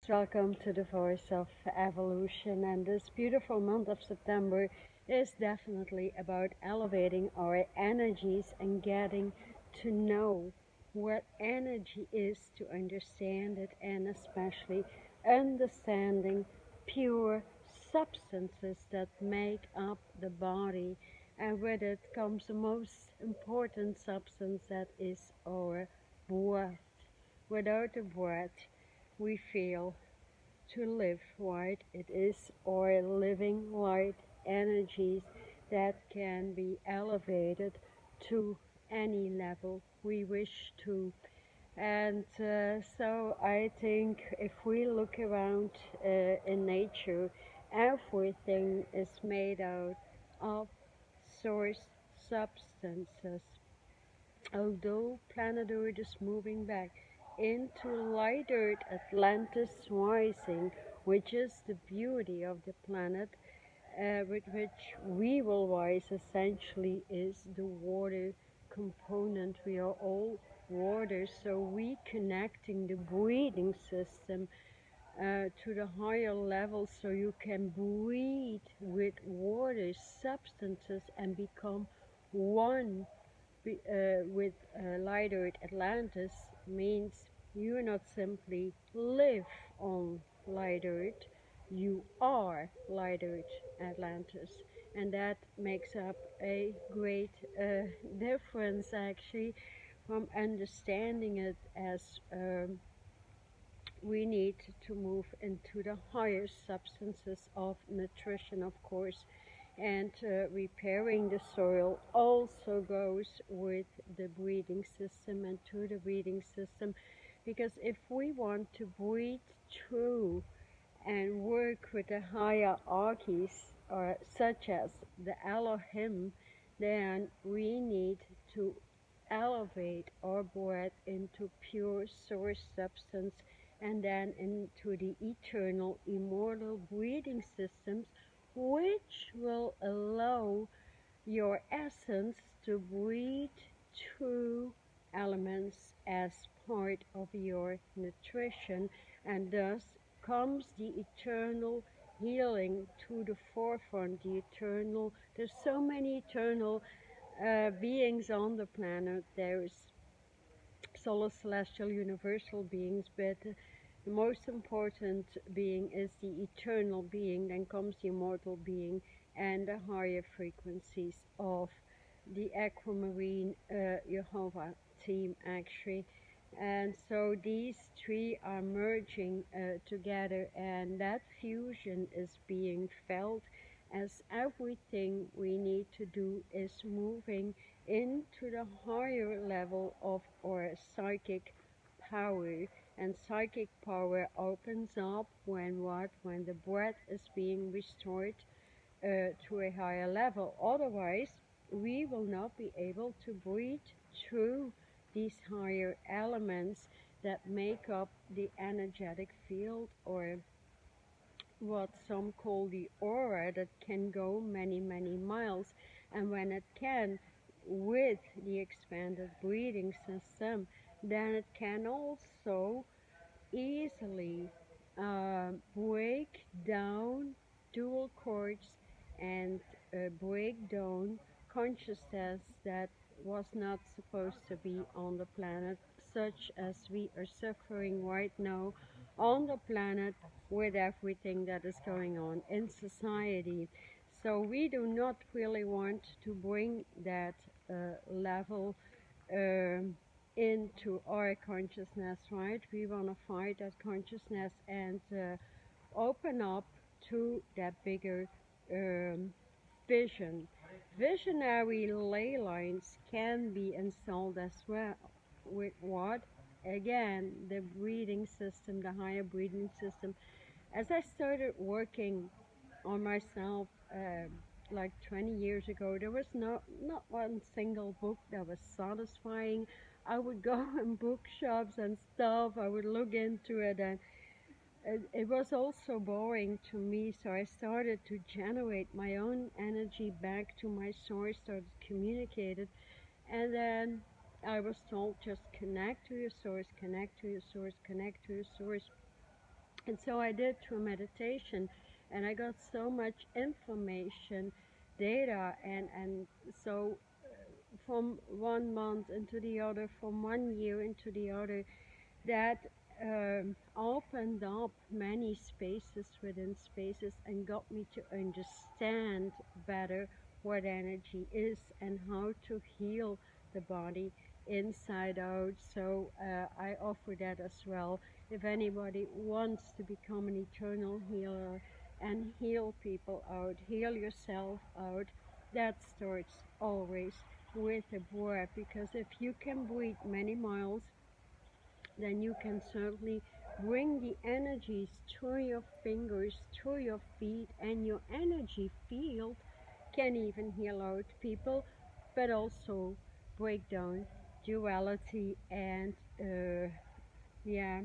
welcome to the Voice of Evolution. And this beautiful month of September is definitely about elevating our energies and getting to know what energy is, to understand it, and especially understanding pure substances that make up the body. And with it comes the most important substance, that is our breath. Without the breath, we feel to live, right? It is our living light energies that can be elevated to any level we wish to. And so I think if we look around in nature, everything is made out of source substances. Although planet Earth is moving back into light Earth Atlantis rising, which is the beauty of the planet, with which we will rise essentially is the water component. We are all water, so we connecting the breathing system to the higher levels, so you can breathe with water substances and become one with light Earth Atlantis. Means you not simply live on light Earth, you are light Earth Atlantis. And that makes up a great difference actually from understanding it as we need to move into the higher substances of nutrition, of course, and repairing the soil also goes with the breathing system and to the breathing system, because if we want to breathe through and work with the hierarchies, such as the Elohim, then we need to elevate our breath into pure source substance and then into the eternal, immortal breathing systems, which will allow your essence to breathe through elements as part of your nutrition, and thus comes the eternal healing to the forefront. There's so many eternal beings on the planet. There's solar, celestial, universal beings, but the most important being is the eternal being. Then comes the immortal being and the higher frequencies of the aquamarine Jehovah team actually. And so these three are merging together, and that fusion is being felt as everything we need to do is moving into the higher level of our psychic power. And psychic power opens up when what? When the breath is being restored to a higher level. Otherwise, we will not be able to breathe through these higher elements that make up the energetic field, or what some call the aura, that can go many, many miles. And when it can, with the expanded breathing system, then it can also easily break down dual cords and break down consciousness that was not supposed to be on the planet, such as we are suffering right now on the planet with everything that is going on in society. So we do not really want to bring that level into our consciousness, right? We want to fight that consciousness and open up to that bigger vision. Visionary ley lines can be installed as well. With what? Again, the breathing system, the higher breathing system. As I started working on myself like 20 years ago, there was not one single book that was satisfying. I would go in bookshops and stuff, I would look into it, and it was also boring to me, so I started to generate my own energy back to my source, started to communicate it, and then I was told, just connect to your source, connect to your source, connect to your source. And so I did through meditation, and I got so much information, data, and so from 1 month into the other, from 1 year into the other, that opened up many spaces within spaces and got me to understand better what energy is and how to heal the body inside out. So I offer that as well. If anybody wants to become an eternal healer and heal people out, heal yourself out, that starts always with a breath, because if you can breathe many miles, then you can certainly bring the energies through your fingers, through your feet, and your energy field can even heal out people, but also break down duality and yeah,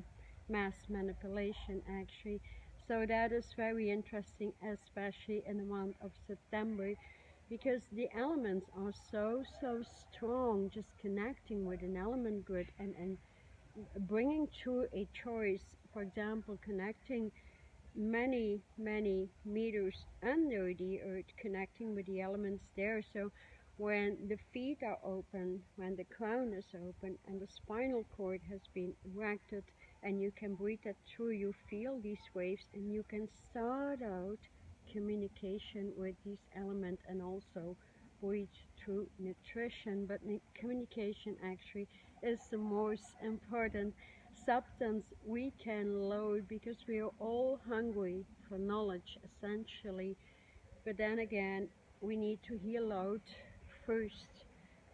mass manipulation actually. So that is very interesting, especially in the month of September, because the elements are so strong, just connecting with an element grid and bringing to a choice, for example, connecting many meters under the earth, connecting with the elements there. So when the feet are open, when the crown is open, and the spinal cord has been erected, and you can breathe that through, you feel these waves, and you can start out communication with these elements, and also breathe through nutrition. But communication actually is the most important substance we can load, because we are all hungry for knowledge essentially. But then again, we need to heal out first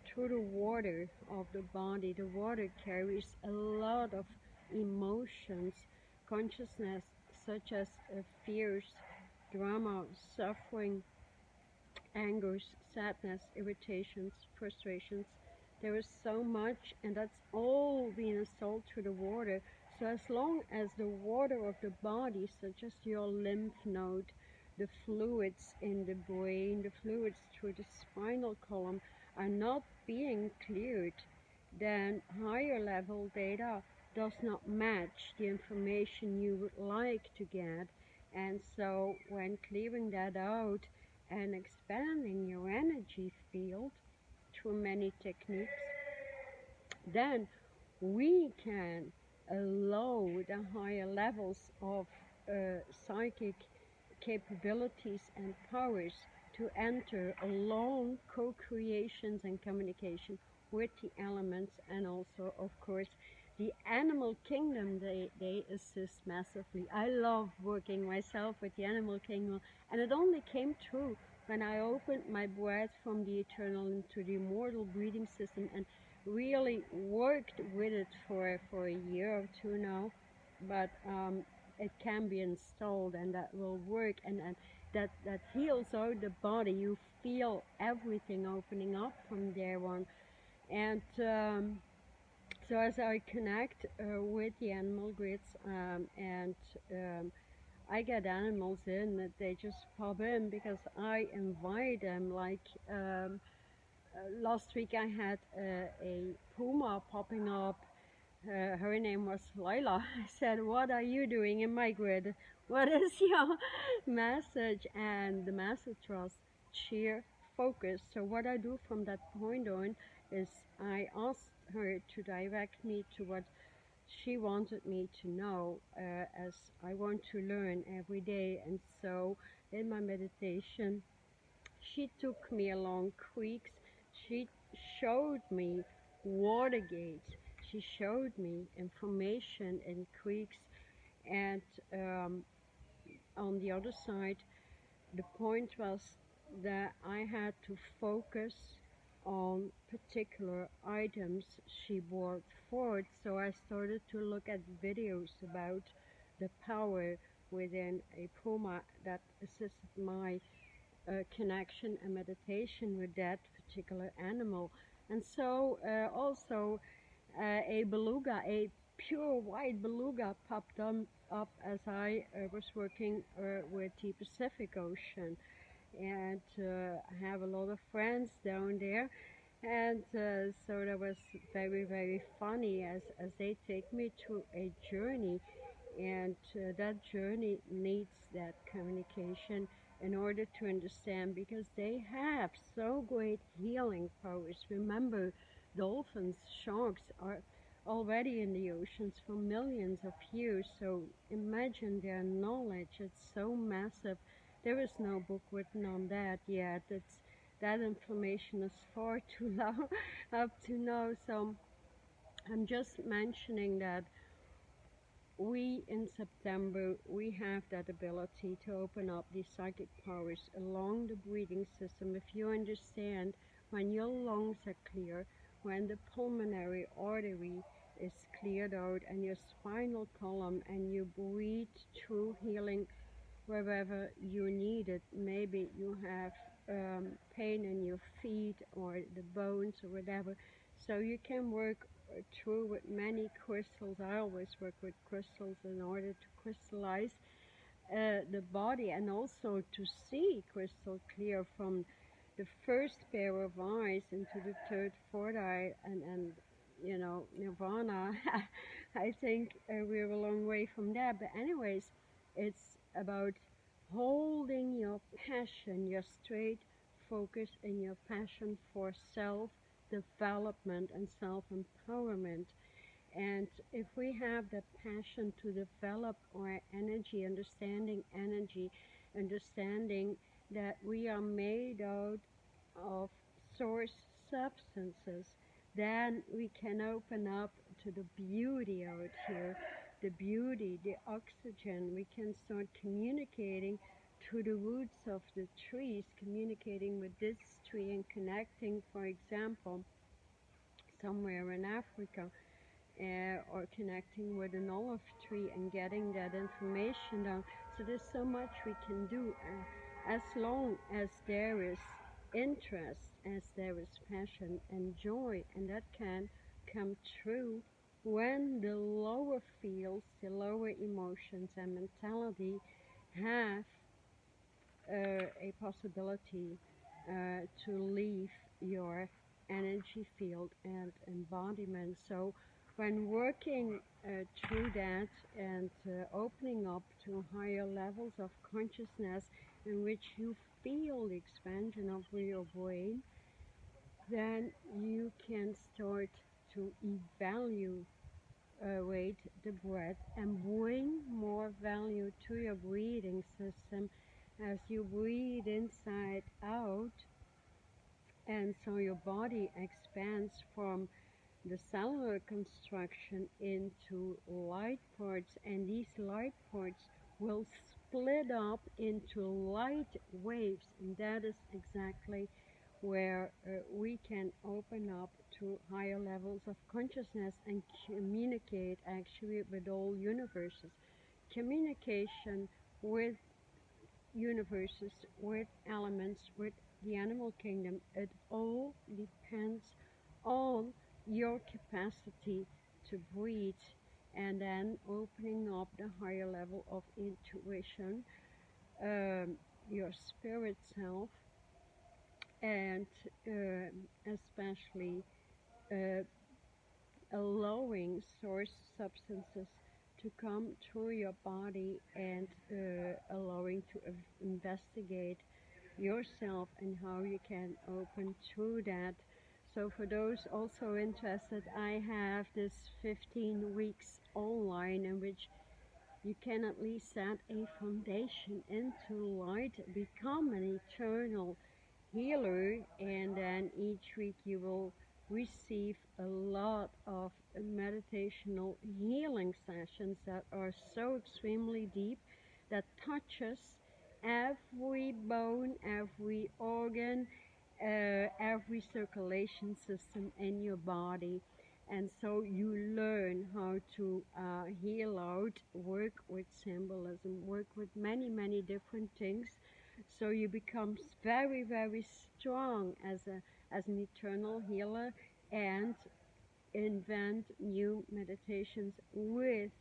through the water of the body. The water carries a lot of emotions, consciousness, such as fears, drama, suffering, angers, sadness, irritations, frustrations. There is so much, and that's all being installed through the water. So as long as the water of the body, such as your lymph node, the fluids in the brain, the fluids through the spinal column, are not being cleared, then higher level data does not match the information you would like to get. And so when clearing that out and expanding your energy field through many techniques, then we can allow the higher levels of psychic capabilities and powers to enter along co-creations and communication with the elements, and also of course the animal kingdom. They assist massively. I love working myself with the animal kingdom, and it only came true when I opened my breath from the eternal into the immortal breathing system and really worked with it for a year or two now. But it can be installed, and that will work, and that heals out the body. You feel everything opening up from there on. And so as I connect with the animal grids, and I get animals in, that they just pop in because I invite them. Like last week I had a puma popping up. Her name was Lila. I said, "What are you doing in my grid? What is your message?" And the message was cheer, focus. So what I do from that point on is I asked her to direct me to what she wanted me to know, as I want to learn every day. And so in my meditation, she took me along creeks. She showed me water gates. She showed me information in creeks. And on the other side, the point was that I had to focus on particular items she brought forward. So I started to look at videos about the power within a puma that assisted my connection and meditation with that particular animal. And so also a beluga, a pure white beluga, popped up as I was working with the Pacific Ocean. And I have a lot of friends down there. And so that was very funny as they take me to a journey And that journey needs that communication in order to understand, because they have so great healing powers. Remember, dolphins, sharks are already in the oceans for millions of years, so imagine their knowledge. It's so massive. There is no book written on that yet. That information is far too low up to now. So I'm just mentioning that we in September, we have that ability to open up these psychic powers along the breathing system. If you understand, when your lungs are clear, when the pulmonary artery is cleared out and your spinal column, and you breathe through healing wherever you need it. Maybe you have pain in your feet or the bones or whatever. So you can work through with many crystals. I always work with crystals in order to crystallize the body, and also to see crystal clear from the first pair of eyes into the third, fourth eye, and nirvana. I think we're a long way from that. But anyways, it's about holding your passion, your straight focus in your passion for self-development and self-empowerment. And if we have the passion to develop our energy, understanding that we are made out of source substances, then we can open up to the beauty out here, the beauty, the oxygen. We can start communicating to the roots of the trees, communicating with this tree and connecting, for example, somewhere in Africa, or connecting with an olive tree and getting that information down. So there's so much we can do as long as there is interest, as there is passion and joy, and that can come true when the lower fields, the lower emotions and mentality have a possibility to leave your energy field and embodiment. So when working through that and opening up to higher levels of consciousness in which you feel the expansion of your brain, then you can start to evaluate the breath and bring more value to your breathing system as you breathe inside out. And so your body expands from the cellular construction into light parts, and these light parts will split up into light waves, and that is exactly where we can open up to higher levels of consciousness and communicate actually with all universes. Communication with universes, with elements, with the animal kingdom, it all depends on your capacity to breathe, and then opening up the higher level of intuition, your spirit self, and especially uh, allowing source substances to come through your body, and allowing to investigate yourself and how you can open through that. So for those also interested, I have this 15 weeks online in which you can at least set a foundation into light, become an eternal healer, and then each week you will receive a lot of meditational healing sessions that are so extremely deep, that touches every bone, every organ, every circulation system in your body. And so you learn how to heal out, work with symbolism, work with many, many different things. So you become very, very strong as an eternal healer, and invent new meditations with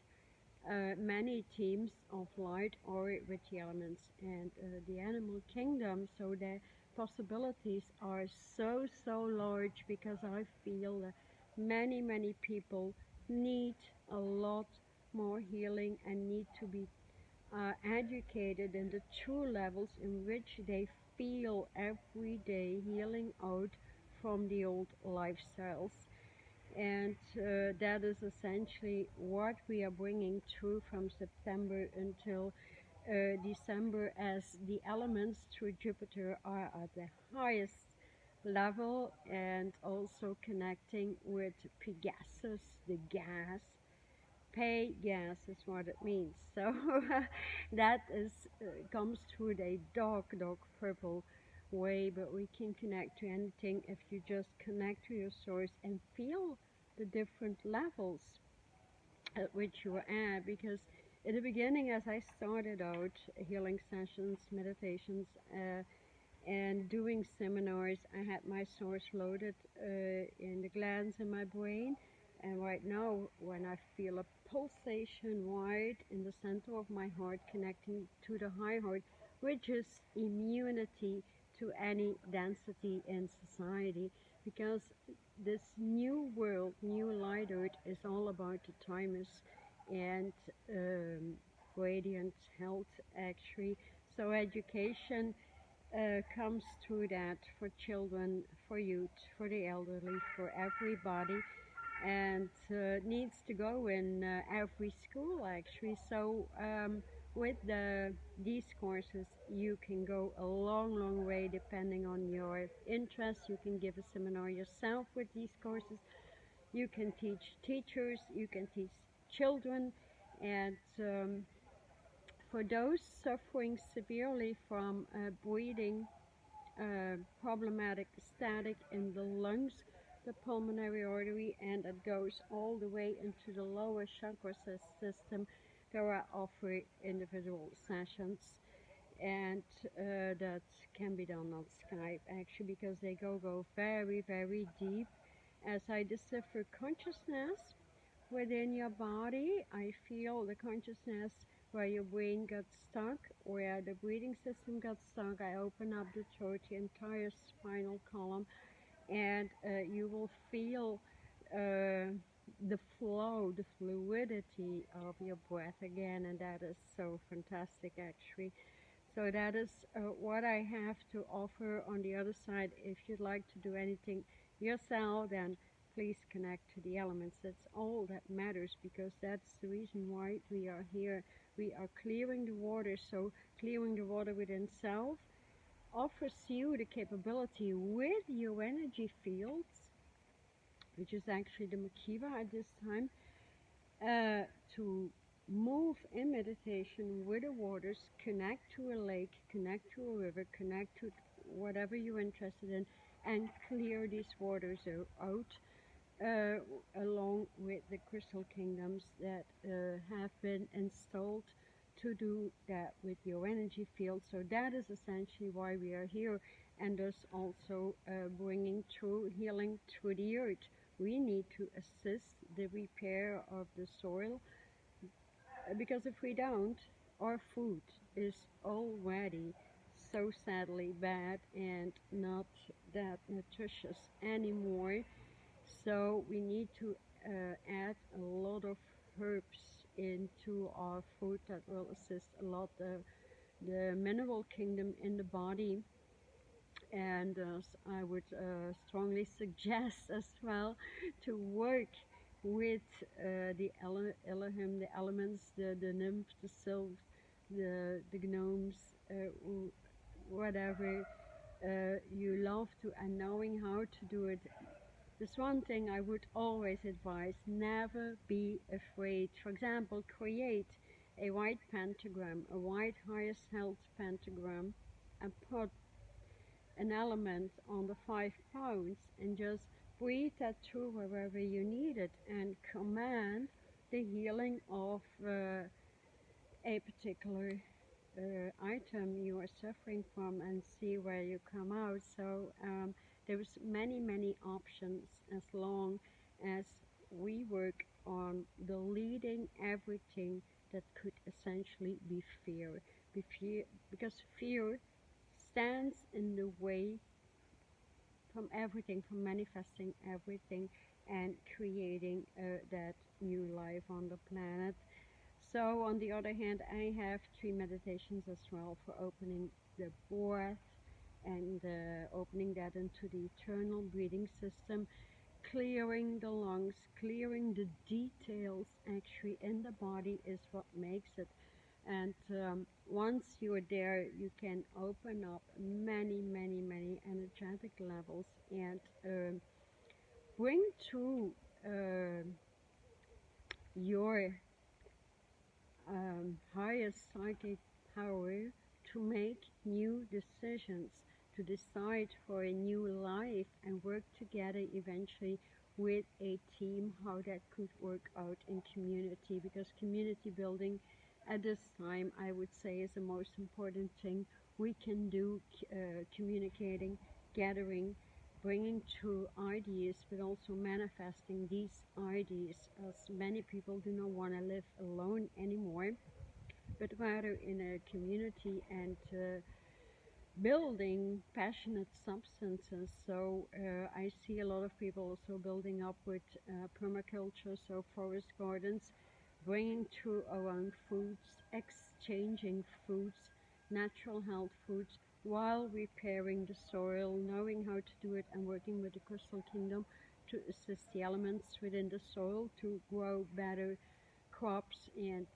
many teams of light or with the elements and the animal kingdom. So the possibilities are so, so large, because I feel that many, many people need a lot more healing and need to be educated in the true levels in which they feel every day healing out from the old lifestyles. And that is essentially what we are bringing through from September until December, as the elements through Jupiter are at the highest level, and also connecting with Pegasus, the gas. Pay gas is what it means. So that is comes through the dark, dark purple way, but we can connect to anything if you just connect to your source and feel the different levels at which you are at. Because in the beginning, as I started out healing sessions, meditations, and doing seminars, I had my source loaded in the glands in my brain. And right now, when I feel a pulsation right in the center of my heart, connecting to the high heart, which is immunity to any density in society, because this new world, new light earth, is all about the timeless and radiant health, actually. So education comes through that for children, for youth, for the elderly, for everybody, and needs to go in every school, actually. So with these courses, you can go a long, long way depending on your interests. You can give a seminar yourself with these courses. You can teach teachers. You can teach children, and for those suffering severely from breathing problematic static in the lungs, the pulmonary artery, and it goes all the way into the lower chakra system. There are offered individual sessions, and that can be done on Skype, actually, because they go very, very deep. As I decipher consciousness within your body, I feel the consciousness where your brain got stuck, where the breathing system got stuck. I open up the throat, the entire spinal column, and you will feel the flow, the fluidity of your breath again, and that is so fantastic, actually. So that is what I have to offer on the other side. If you'd like to do anything yourself, then please connect to the elements. That's all that matters, because that's the reason why we are here. We are clearing the water. So clearing the water within self offers you the capability with your energy fields, which is actually the Makiva at this time, to move in meditation with the waters, connect to a lake, connect to a river, connect to whatever you're interested in, and clear these waters out, uh, along with the crystal kingdoms that have been installed to do that with your energy field. So that is essentially why we are here, and thus also bringing true healing through the earth. We need to assist the repair of the soil, because if we don't, our food is already so sadly bad and not that nutritious anymore. So we need to add a lot of herbs into our food that will assist a lot the mineral kingdom in the body. And I would strongly suggest as well to work with the Elohim, the elements, the nymphs, the sylphs, the gnomes, whatever you love to, and knowing how to do it. There's one thing I would always advise: never be afraid. For example, create a white pentagram, a white highest health pentagram, and put an element on the 5 pounds, and just breathe that through wherever you need it, and command the healing of a particular item you are suffering from, and see where you come out. So there's many options, as long as we work on deleting everything that could essentially be fear. Because fear stands in the way from everything, from manifesting everything and creating that new life on the planet. So on the other hand, I have 3 meditations as well for opening the breath and opening that into the eternal breathing system, clearing the lungs, clearing the details actually in the body is what makes it. And once you're there, you can open up many, many, many energetic levels and bring to your highest psychic power to make new decisions, to decide for a new life and work together eventually with a team, how that could work out in community, because community building at this time, I would say, is the most important thing we can do, communicating, gathering, bringing true ideas, but also manifesting these ideas, as many people do not want to live alone anymore, but rather in a community and building passionate substances. So I see a lot of people also building up with permaculture, so forest gardens, bringing through our own foods, exchanging foods, natural health foods, while repairing the soil, knowing how to do it, and working with the crystal kingdom to assist the elements within the soil to grow better crops and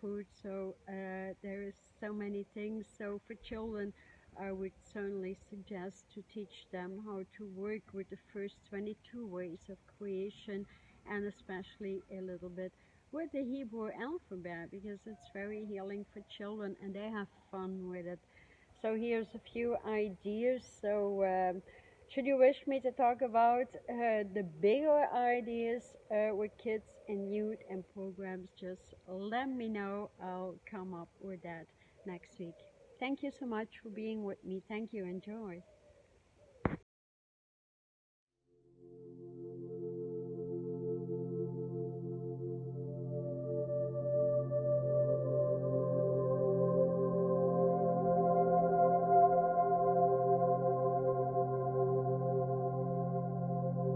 food. So there is so many things. So for children, I would certainly suggest to teach them how to work with the first 22 ways of creation, and especially a little bit with the Hebrew alphabet, because it's very healing for children and they have fun with it. So here's a few ideas. So should you wish me to talk about the bigger ideas with kids and youth and programs, just let me know. I'll come up with that next week. Thank you so much for being with me. Thank you. Enjoy.